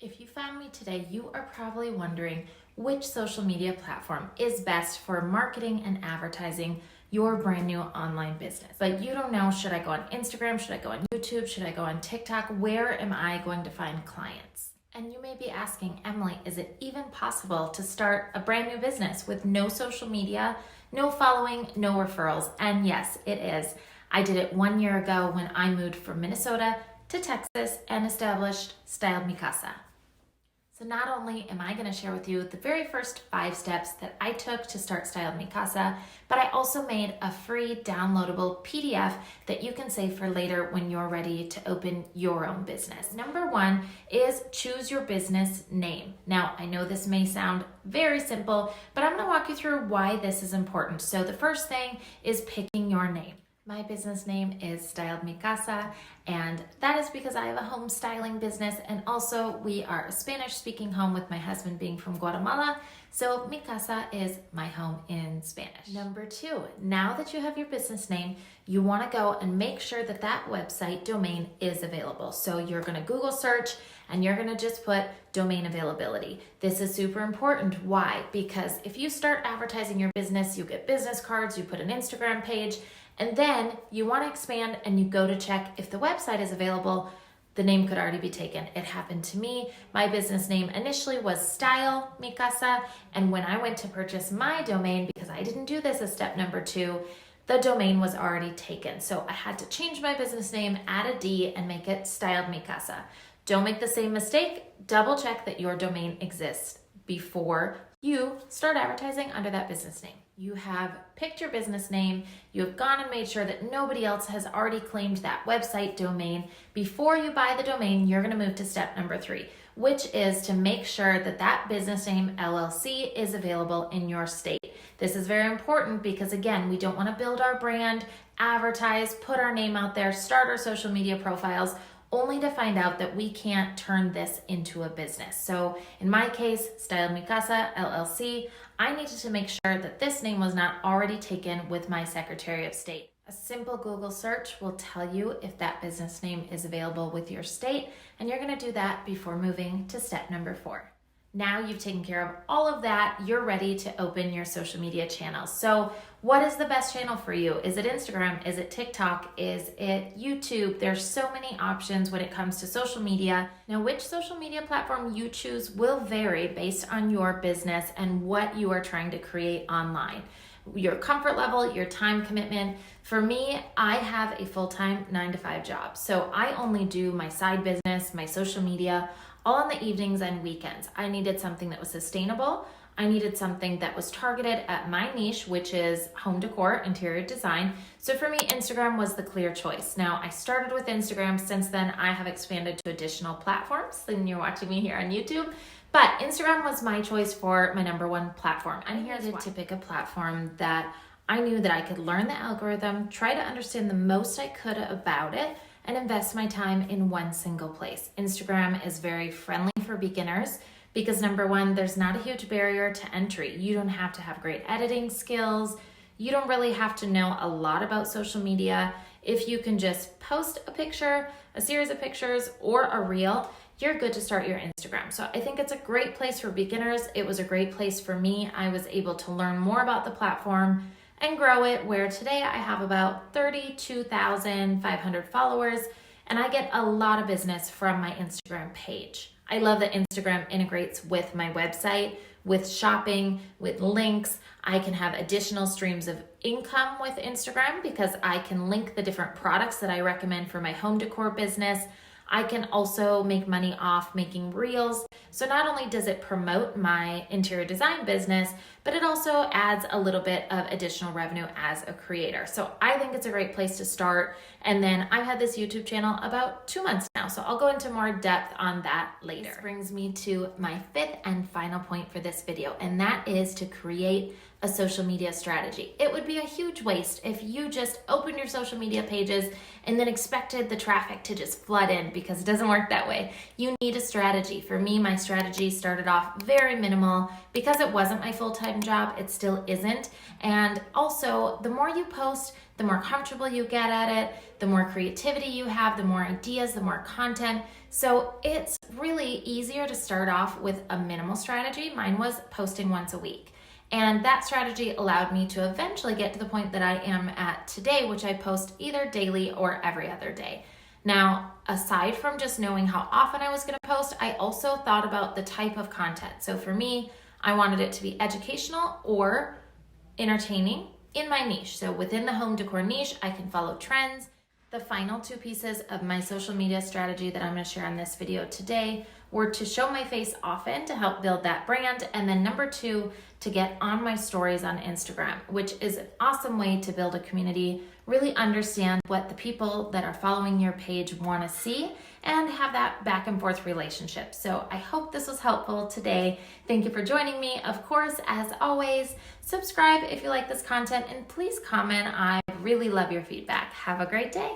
If you found me today, you are probably wondering which social media platform is best for marketing and advertising your brand new online business. But you don't know, should I go on Instagram? Should I go on YouTube? Should I go on TikTok? Where am I going to find clients? And you may be asking, Emily, is it even possible to start a brand new business with no social media, no following, no referrals? And yes, it is. I did it 1 year ago when I moved from Minnesota to Texas and established Styled Mi Casa. So not only am I going to share with you the very first 5 steps that I took to start Styled Mi Casa, but I also made a free downloadable PDF that you can save for later when you're ready to open your own business. Number 1 is choose your business name. Now, I know this may sound very simple, but I'm going to walk you through why this is important. So the first thing is picking your name. My business name is Styled Mi Casa, and that is because I have a home styling business, and also we are a Spanish-speaking home with my husband being from Guatemala, so Mi Casa is my home in Spanish. Number 2, now that you have your business name, you want to go and make sure that that website domain is available. So you're going to Google search, and you're going to just put domain availability. This is super important. Why? Because if you start advertising your business, you get business cards, you put an Instagram page, and then you want to expand and you go to check if the website is available, the name could already be taken. It happened to me. My business name initially was Style Mi Casa, and when I went to purchase my domain, because I didn't do this as step number 2, the domain was already taken. So I had to change my business name, add a D, and make it Styled Mi Casa. Don't make the same mistake. Double check that your domain exists before you start advertising under that business name. You have picked your business name, you have gone and made sure that nobody else has already claimed that website domain. Before you buy the domain, you're going to move to step number 3, which is to make sure that that business name LLC is available in your state. This is very important because, again, we don't want to build our brand, advertise, put our name out there, start our social media profiles, only to find out that we can't turn this into a business. So in my case, Styled Mi Casa LLC, I needed to make sure that this name was not already taken with my Secretary of State. A simple Google search will tell you if that business name is available with your state, and you're going to do that before moving to step number 4. Now you've taken care of all of that, you're ready to open your social media channels. So what is the best channel for you? Is it Instagram? Is it TikTok? Is it YouTube? There's so many options when it comes to social media. Now, which social media platform you choose will vary based on your business and what you are trying to create online. Your comfort level, your time commitment. For me, I have a full-time 9-to-5 job. So I only do my side business, my social media, all on the evenings and weekends. I needed something that was sustainable. I needed something that was targeted at my niche, which is home decor, interior design. So for me, Instagram was the clear choice. Now, I started with Instagram. Since then, I have expanded to additional platforms. And you're watching me here on YouTube. But Instagram was my choice for my number 1 platform. And here's why. To pick a platform that I knew that I could learn the algorithm, try to understand the most I could about it, and invest my time in one single place. Instagram is very friendly for beginners because, number 1, there's not a huge barrier to entry. You don't have to have great editing skills. You don't really have to know a lot about social media. If you can just post a picture, a series of pictures, or a reel, you're good to start your Instagram. So I think it's a great place for beginners. It was a great place for me. I was able to learn more about the platform and grow it, where today I have about 32,500 followers, and I get a lot of business from my Instagram page. I love that Instagram integrates with my website, with shopping, with links. I can have additional streams of income with Instagram because I can link the different products that I recommend for my home decor business. I can also make money off making reels. So not only does it promote my interior design business, but it also adds a little bit of additional revenue as a creator. So I think it's a great place to start. And then I've had this YouTube channel about 2 months now, so I'll go into more depth on that later. This brings me to my 5th and final point for this video, and that is to create a social media strategy. It would be a huge waste if you just opened your social media pages and then expected the traffic to just flood in, because it doesn't work that way. You need a strategy. For me, my strategy started off very minimal because it wasn't my full-time job. It still isn't. And also, the more you post, the more comfortable you get at it, the more creativity you have, the more ideas, the more content. So it's really easier to start off with a minimal strategy. Mine was posting once a week. And that strategy allowed me to eventually get to the point that I am at today, which I post either daily or every other day. Now, aside from just knowing how often I was going to post, I also thought about the type of content. So for me, I wanted it to be educational or entertaining in my niche. So within the home decor niche, I can follow trends. The final two pieces of my social media strategy that I'm going to share in this video today were to show my face often to help build that brand, and then number two, to get on my stories on Instagram, which is an awesome way to build a community, really understand what the people that are following your page want to see, and have that back and forth relationship. So I hope this was helpful today. Thank you for joining me. Of course, as always, subscribe if you like this content, and please comment. I really love your feedback. Have a great day.